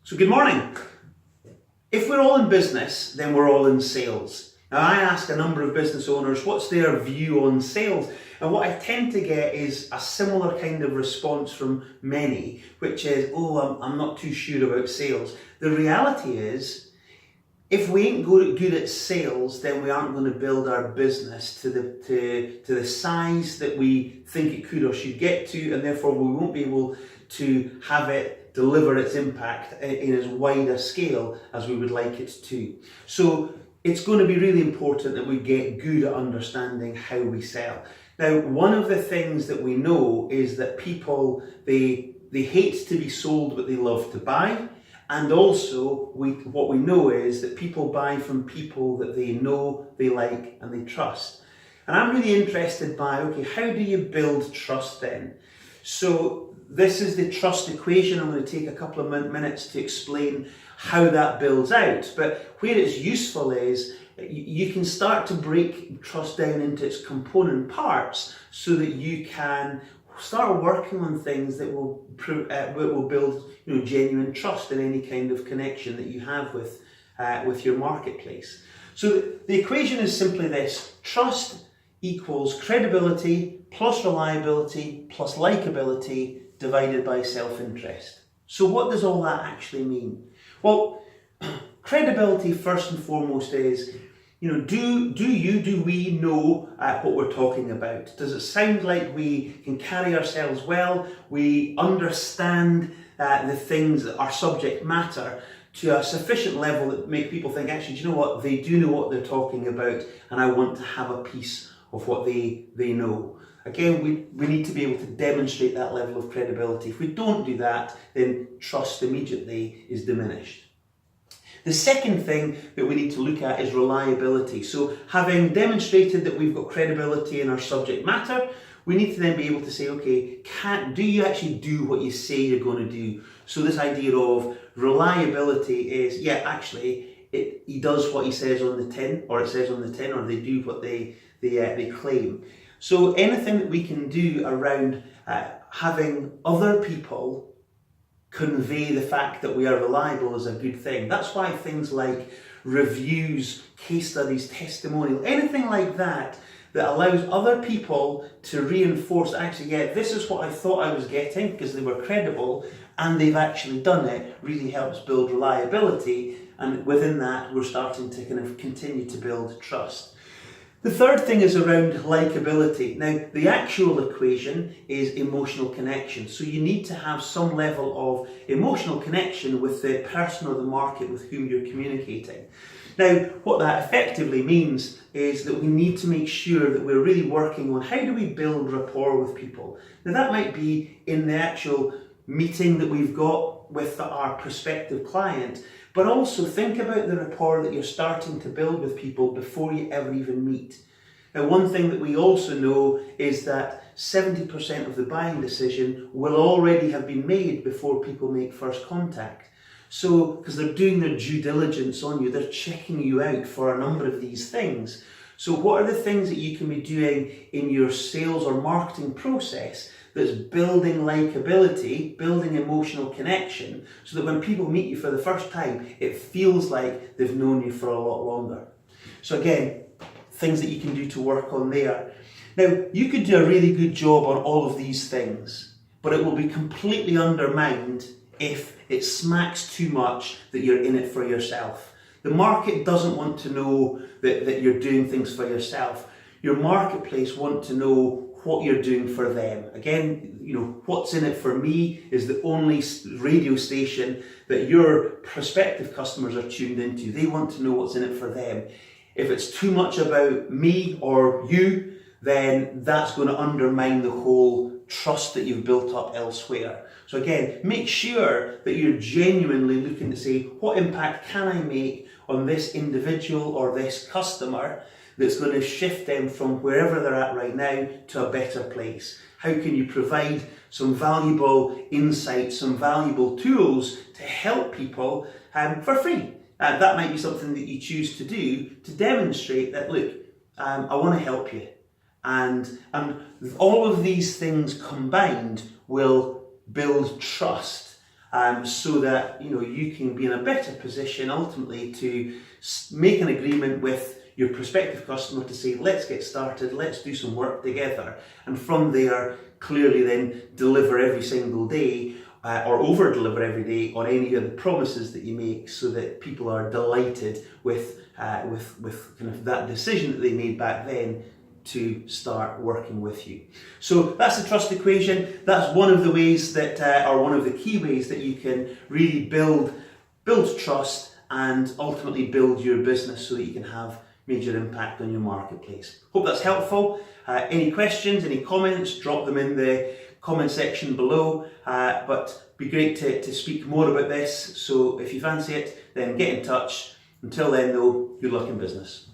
So good morning. If we're all in business, then we're all in sales. Now I ask a number of business owners what's their view on sales, and what I tend to get is a similar kind of response from many, which is, I'm not too sure about sales. The reality is, if we ain't good at sales, then we aren't going to build our business to the size that we think it could or should get to, and therefore we won't be able to have it deliver its impact in as wide a scale as we would like it to. So it's going to be really important that we get good at understanding how we sell. Now, one of the things that we know is that people, they hate to be sold, but they love to buy. And also, what we know is that people buy from people that they know, they like, and they trust. And I'm really interested by, how do you build trust then? So this is the trust equation. I'm going to take a couple of minutes to explain how that builds out. But where it's useful is you can start to break trust down into its component parts so that you can start working on things that will build genuine trust in any kind of connection that you have with your marketplace. So the equation is simply this: trust equals credibility plus reliability plus likability divided by self-interest. So what does all that actually mean? Well, credibility first and foremost is, do we know what we're talking about? Does it sound like we can carry ourselves well? We understand the things that are subject matter to a sufficient level that make people think, actually, do you know what? They do know what they're talking about, and I want to have a piece of what they know. Again, we need to be able to demonstrate that level of credibility. If we don't do that, then trust immediately is diminished. The second thing that we need to look at is reliability. So having demonstrated that we've got credibility in our subject matter, we need to then be able to say, do you actually do what you say you're going to do? So this idea of reliability is, he does what he says on the tin, or it says on the tin, or they do what they claim. So anything that we can do around having other people convey the fact that we are reliable is a good thing. That's why things like reviews, case studies, testimonial, anything like that allows other people to reinforce, this is what I thought I was getting because they were credible and they've actually done it, really helps build reliability. And within that, we're starting to kind of continue to build trust. The third thing is around likability. Now, the actual equation is emotional connection. So you need to have some level of emotional connection with the person or the market with whom you're communicating. Now, what that effectively means is that we need to make sure that we're really working on how do we build rapport with people. Now, that might be in the actual meeting that we've got with our prospective client, but also think about the rapport that you're starting to build with people before you ever even meet. Now, one thing that we also know is that 70% of the buying decision will already have been made before people make first contact. So, because they're doing their due diligence on you, they're checking you out for a number of these things. So what are the things that you can be doing in your sales or marketing process that's building likability, building emotional connection, so that when people meet you for the first time, it feels like they've known you for a lot longer. So again, things that you can do to work on there. Now, you could do a really good job on all of these things, but it will be completely undermined if it smacks too much that you're in it for yourself. The market doesn't want to know that you're doing things for yourself. Your marketplace want to know what you're doing for them. Again, what's in it for me is the only radio station that your prospective customers are tuned into. They want to know what's in it for them. If it's too much about me or you, then that's going to undermine the whole trust that you've built up elsewhere. So again, make sure that you're genuinely looking to say, what impact can I make on this individual or this customer that's going to shift them from wherever they're at right now to a better place? How can you provide some valuable insights, some valuable tools to help people for free? That might be something that you choose to do to demonstrate that, look, I want to help you. And all of these things combined will build trust so that you can be in a better position ultimately to make an agreement with your prospective customer to say, let's get started, let's do some work together, and from there clearly then deliver every single day or over deliver every day on any of the promises that you make, so that people are delighted with kind of that decision that they made back then to start working with you. So that's the trust equation. That's one of the ways that, or one of the key ways that you can really build trust and ultimately build your business so that you can have major impact on your marketplace. Hope that's helpful. Any questions, any comments, drop them in the comment section below. But be great to speak more about this. So if you fancy it, then get in touch. Until then though, good luck in business.